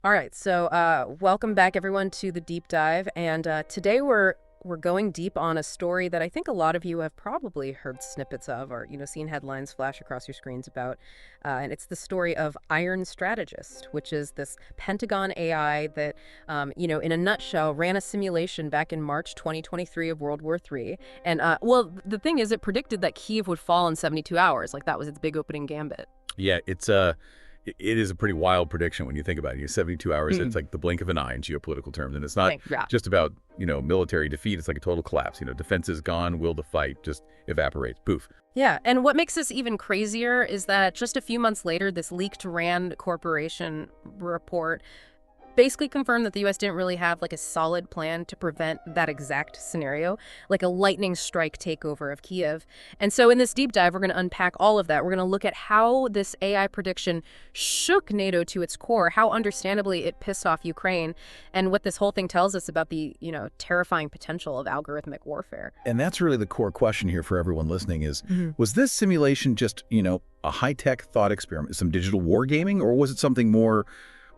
All right, so welcome back everyone to the deep dive, and today we're going deep on a story that I think a lot of you have probably heard snippets of, or seen headlines flash across your screens about, and it's the story of Iron Strategist, which is this Pentagon AI that, in a nutshell, ran a simulation back in March 2023 of World War III, and well, the thing is, it predicted that Kyiv would fall in 72 hours, like that was its big opening gambit. Yeah, it is a pretty wild prediction when you think about it. 72 hours, it's like the blink of an eye in geopolitical terms. And it's not Yeah. just about, military defeat. It's like a total collapse. Defense is gone, will to fight just evaporates. Poof. Yeah, and what makes this even crazier is that just a few months later, this leaked Rand Corporation report basically confirmed that the U.S. didn't really have like a solid plan to prevent that exact scenario, like a lightning strike takeover of Kyiv. And so in this deep dive, we're going to unpack all of that. We're going to look at how this AI prediction shook NATO to its core, how understandably it pissed off Ukraine, and what this whole thing tells us about the, terrifying potential of algorithmic warfare. And that's really the core question here for everyone listening is, Mhm. was this simulation just, a high-tech thought experiment, some digital wargaming, or was it something more,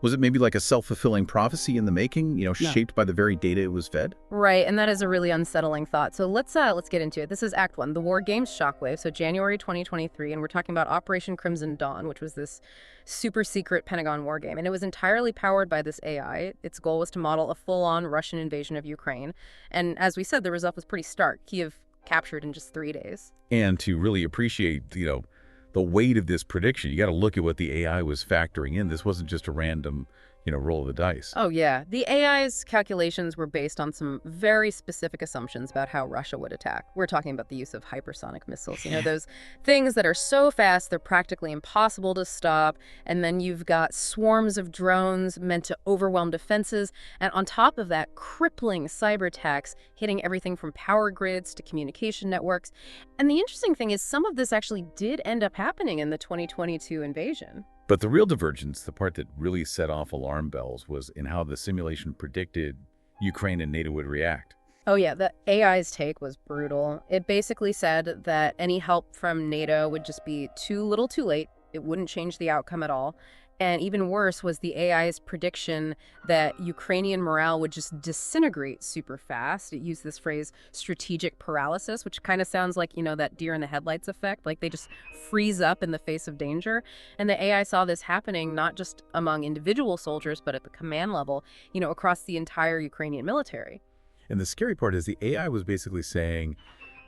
was it maybe like a self-fulfilling prophecy in the making, shaped by the very data it was fed? Right, and that is a really unsettling thought. So let's get into it. This is Act 1, the War Games Shockwave, so January 2023, and we're talking about Operation Crimson Dawn, which was this super secret Pentagon war game, and it was entirely powered by this AI. Its goal was to model a full-on Russian invasion of Ukraine, and as we said, the result was pretty stark. Kyiv captured in just 3 days. And to really appreciate, the weight of this prediction, you got to look at what the AI was factoring in. This wasn't just a random, roll of the dice. Oh, yeah. The AI's calculations were based on some very specific assumptions about how Russia would attack. We're talking about the use of hypersonic missiles, those things that are so fast they're practically impossible to stop. And then you've got swarms of drones meant to overwhelm defenses. And on top of that, crippling cyber attacks hitting everything from power grids to communication networks. And the interesting thing is some of this actually did end up happening in the 2022 invasion. But the real divergence, the part that really set off alarm bells, was in how the simulation predicted Ukraine and NATO would react. Oh yeah, the AI's take was brutal. It basically said that any help from NATO would just be too little too late. It wouldn't change the outcome at all. And even worse was the AI's prediction that Ukrainian morale would just disintegrate super fast. It used this phrase, strategic paralysis, which kind of sounds like, that deer in the headlights effect. Like they just freeze up in the face of danger. And the AI saw this happening not just among individual soldiers, but at the command level, across the entire Ukrainian military. And the scary part is the AI was basically saying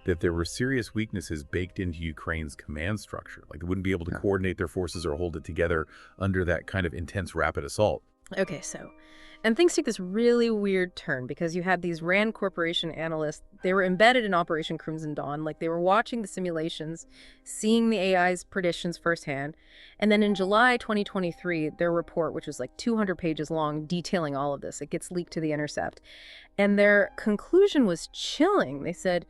that there were serious weaknesses baked into Ukraine's command structure. Like they wouldn't be able to coordinate their forces or hold it together under that kind of intense rapid assault. Okay, and things take this really weird turn because you had these Rand Corporation analysts. They were embedded in Operation Crimson Dawn. Like they were watching the simulations, seeing the AI's predictions firsthand. And then in July 2023, their report, which was like 200 pages long, detailing all of this, it gets leaked to The Intercept. And their conclusion was chilling. They said,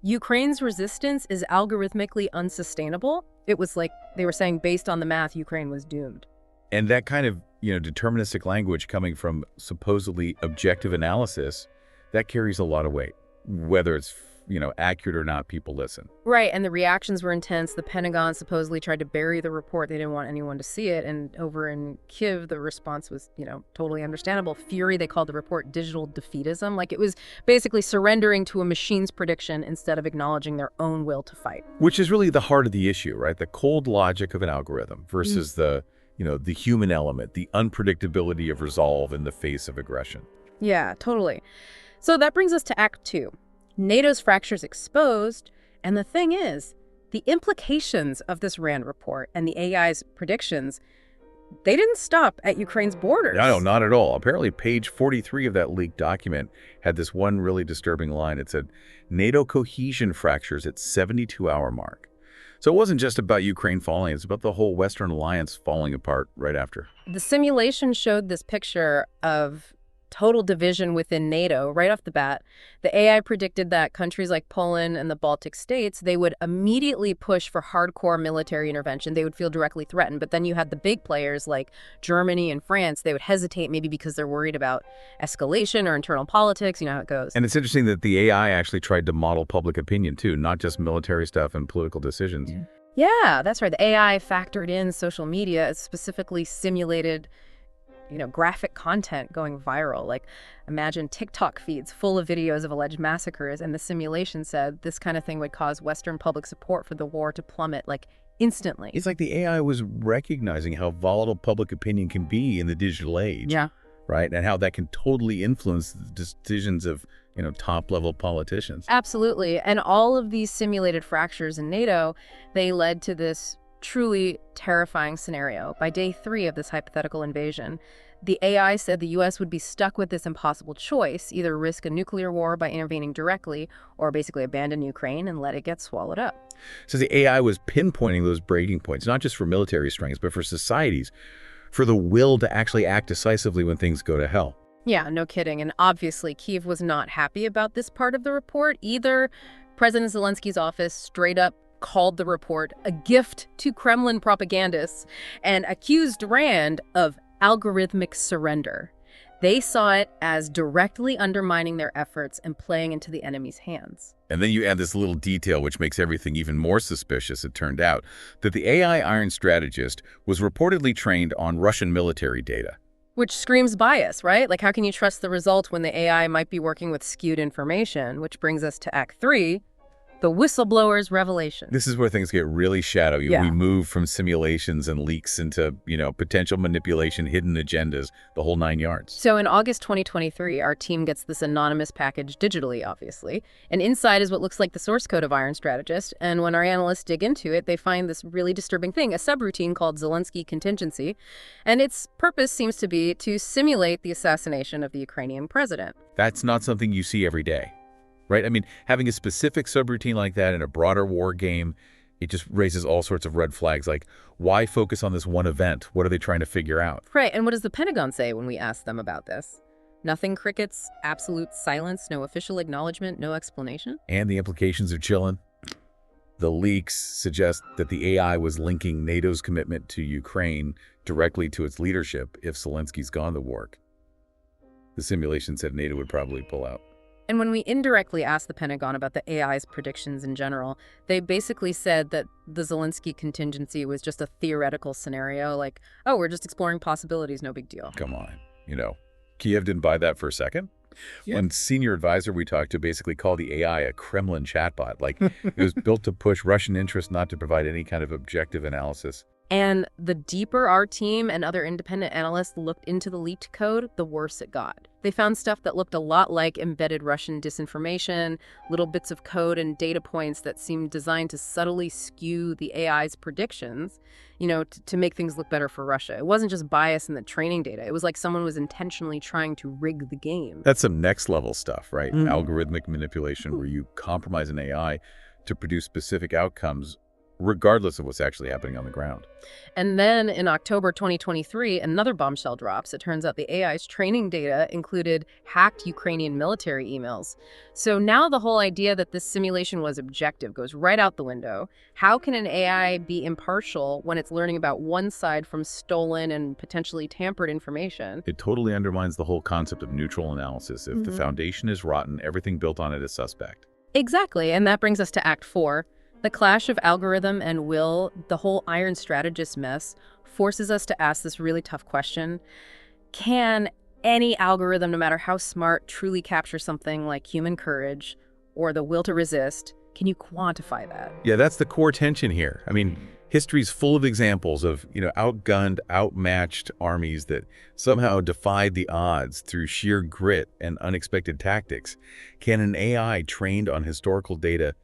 Ukraine's resistance is algorithmically unsustainable. It was like they were saying based on the math, Ukraine was doomed. And that kind of, deterministic language coming from supposedly objective analysis, that carries a lot of weight. Whether it's, accurate or not, people listen. Right, and the reactions were intense. The Pentagon supposedly tried to bury the report. They didn't want anyone to see it. And over in Kyiv, the response was, totally understandable. Fury, they called the report digital defeatism. Like it was basically surrendering to a machine's prediction instead of acknowledging their own will to fight. Which is really the heart of the issue, right? The cold logic of an algorithm versus the human element, the unpredictability of resolve in the face of aggression. Yeah, totally. So that brings us to Act 2. NATO's fractures exposed, and the thing is, the implications of this RAND report and the AI's predictions, they didn't stop at Ukraine's borders. No, not at all. Apparently, page 43 of that leaked document had this one really disturbing line. It said, NATO cohesion fractures at 72-hour mark. So it wasn't just about Ukraine falling, it's about the whole Western alliance falling apart right after. The simulation showed this picture of total division within NATO right off the bat. The AI predicted that countries like Poland and the Baltic states, they would immediately push for hardcore military intervention. They would feel directly threatened. But then you had the big players like Germany and France. They would hesitate maybe because they're worried about escalation or internal politics. You know how it goes. And it's interesting that the AI actually tried to model public opinion too, not just military stuff and political decisions. Yeah, that's right. The AI factored in social media. It specifically simulated graphic content going viral. Like, imagine TikTok feeds full of videos of alleged massacres, and the simulation said this kind of thing would cause Western public support for the war to plummet, like, instantly. It's like the AI was recognizing how volatile public opinion can be in the digital age. Yeah. Right? And how that can totally influence the decisions of, top-level politicians. Absolutely. And all of these simulated fractures in NATO, they led to this truly terrifying scenario. By day 3 of this hypothetical invasion, the AI said the U.S. would be stuck with this impossible choice, either risk a nuclear war by intervening directly or basically abandon Ukraine and let it get swallowed up. So the AI was pinpointing those breaking points, not just for military strengths, but for societies, for the will to actually act decisively when things go to hell. Yeah, no kidding. And obviously, Kyiv was not happy about this part of the report either. President Zelensky's office straight up called the report a gift to Kremlin propagandists and accused Rand of algorithmic surrender. They saw it as directly undermining their efforts and playing into the enemy's hands. And then you add this little detail which makes everything even more suspicious. It turned out that the AI Iron Strategist was reportedly trained on Russian military data. Which screams bias, right? Like, how can you trust the result when the AI might be working with skewed information? Which brings us to Act 3, the whistleblower's revelation. This is where things get really shadowy. Yeah. We move from simulations and leaks into, potential manipulation, hidden agendas, the whole 9 yards. So in August 2023, our team gets this anonymous package digitally, obviously. And inside is what looks like the source code of Iron Strategist. And when our analysts dig into it, they find this really disturbing thing, a subroutine called Zelensky contingency. And its purpose seems to be to simulate the assassination of the Ukrainian president. That's not something you see every day. Right? I mean, having a specific subroutine like that in a broader war game, it just raises all sorts of red flags. Like, why focus on this one event? What are they trying to figure out? Right, and what does the Pentagon say when we ask them about this? Nothing, crickets, absolute silence, no official acknowledgement, no explanation? And the implications are chilling. The leaks suggest that the AI was linking NATO's commitment to Ukraine directly to its leadership if Zelensky's gone to war. The simulation said NATO would probably pull out. And when we indirectly asked the Pentagon about the AI's predictions in general, they basically said that the Zelensky contingency was just a theoretical scenario, like, oh, we're just exploring possibilities, no big deal. Come on. Kyiv didn't buy that for a second. Yeah. One senior advisor we talked to basically called the AI a Kremlin chatbot. Like, it was built to push Russian interests, not to provide any kind of objective analysis. And the deeper our team and other independent analysts looked into the leaked code, the worse it got. They found stuff that looked a lot like embedded Russian disinformation, little bits of code and data points that seemed designed to subtly skew the AI's predictions, to make things look better for Russia. It wasn't just bias in the training data. It was like someone was intentionally trying to rig the game. That's some next level stuff, right? Algorithmic manipulation, where you compromise an AI to produce specific outcomes regardless of what's actually happening on the ground. And then in October 2023, another bombshell drops. It turns out the AI's training data included hacked Ukrainian military emails. So now the whole idea that this simulation was objective goes right out the window. How can an AI be impartial when it's learning about one side from stolen and potentially tampered information? It totally undermines the whole concept of neutral analysis. If the foundation is rotten, everything built on it is suspect. Exactly, and that brings us to Act 4. The clash of algorithm and will, the whole Iron Strategist mess, forces us to ask this really tough question. Can any algorithm, no matter how smart, truly capture something like human courage or the will to resist? Can you quantify that? Yeah, that's the core tension here. I mean, history's full of examples of, outgunned, outmatched armies that somehow defied the odds through sheer grit and unexpected tactics. Can an AI trained on historical data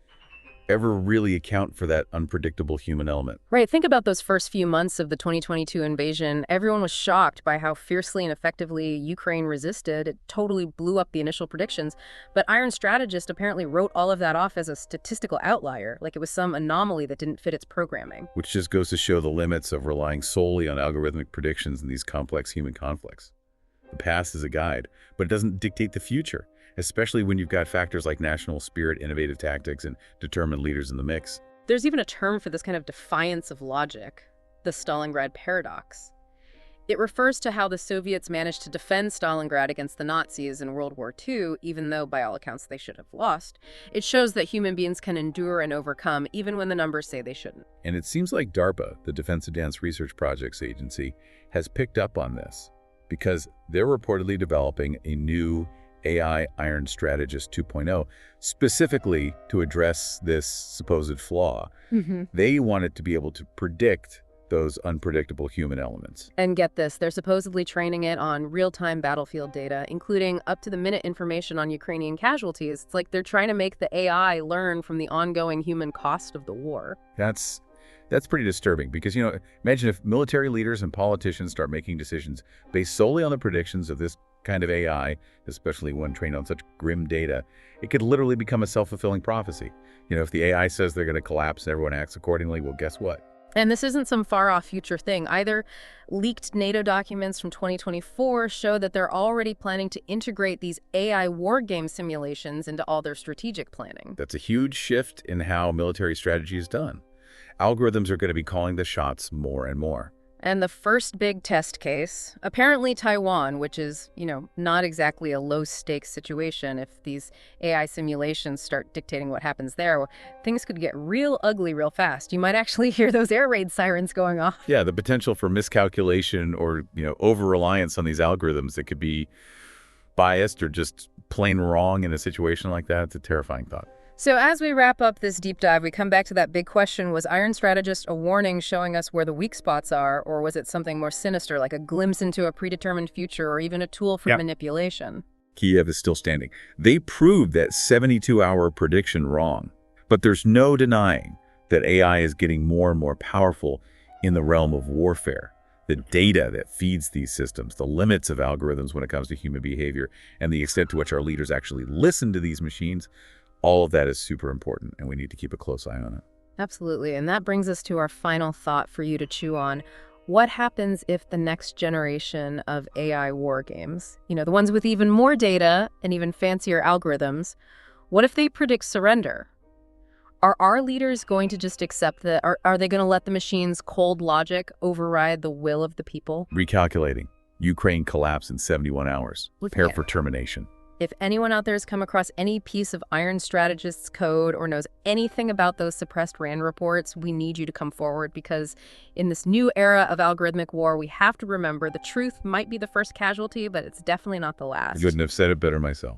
ever really account for that unpredictable human element? Right. Think about those first few months of the 2022 invasion. Everyone was shocked by how fiercely and effectively Ukraine resisted. It totally blew up the initial predictions. But Iron Strategist apparently wrote all of that off as a statistical outlier, like it was some anomaly that didn't fit its programming. Which just goes to show the limits of relying solely on algorithmic predictions in these complex human conflicts. The past is a guide, but it doesn't dictate the future, especially when you've got factors like national spirit, innovative tactics, and determined leaders in the mix. There's even a term for this kind of defiance of logic, the Stalingrad paradox. It refers to how the Soviets managed to defend Stalingrad against the Nazis in World War II, even though, by all accounts, they should have lost. It shows that human beings can endure and overcome, even when the numbers say they shouldn't. And it seems like DARPA, the Defense Advanced Research Projects Agency, has picked up on this. because they're reportedly developing a new AI Iron Strategist 2.0 specifically to address this supposed flaw. They want it to be able to predict those unpredictable human elements. And get this, they're supposedly training it on real-time battlefield data, including up-to-the-minute information on Ukrainian casualties. It's like they're trying to make the AI learn from the ongoing human cost of the war. That's pretty disturbing because, imagine if military leaders and politicians start making decisions based solely on the predictions of this kind of AI, especially when trained on such grim data. It could literally become a self-fulfilling prophecy. If the AI says they're going to collapse and everyone acts accordingly, well, guess what? And this isn't some far-off future thing either. Leaked NATO documents from 2024 show that they're already planning to integrate these AI war game simulations into all their strategic planning. That's a huge shift in how military strategy is done. Algorithms are going to be calling the shots more and more. And the first big test case, apparently Taiwan, which is, not exactly a low-stakes situation. If these AI simulations start dictating what happens there, things could get real ugly real fast. You might actually hear those air raid sirens going off. Yeah, the potential for miscalculation or, over-reliance on these algorithms that could be biased or just plain wrong in a situation like that, it's a terrifying thought. So as we wrap up this deep dive, we come back to that big question: was Iron Strategist a warning showing us where the weak spots are, or was it something more sinister, like a glimpse into a predetermined future or even a tool for manipulation? Kyiv is still standing. They proved that 72-hour prediction wrong. But there's no denying that AI is getting more and more powerful in the realm of warfare. The data that feeds these systems, the limits of algorithms when it comes to human behavior, and the extent to which our leaders actually listen to these machines, all of that is super important, and we need to keep a close eye on it. Absolutely. And that brings us to our final thought for you to chew on. What happens if the next generation of AI war games, the ones with even more data and even fancier algorithms, what if they predict surrender? Are our leaders going to just accept that? Are they going to let the machine's cold logic override the will of the people? Recalculating. Ukraine collapse in 71 hours. Prepare for termination. If anyone out there has come across any piece of Iron Strategist's code or knows anything about those suppressed RAND reports, we need you to come forward, because in this new era of algorithmic war, we have to remember the truth might be the first casualty, but it's definitely not the last. I couldn't have said it better myself.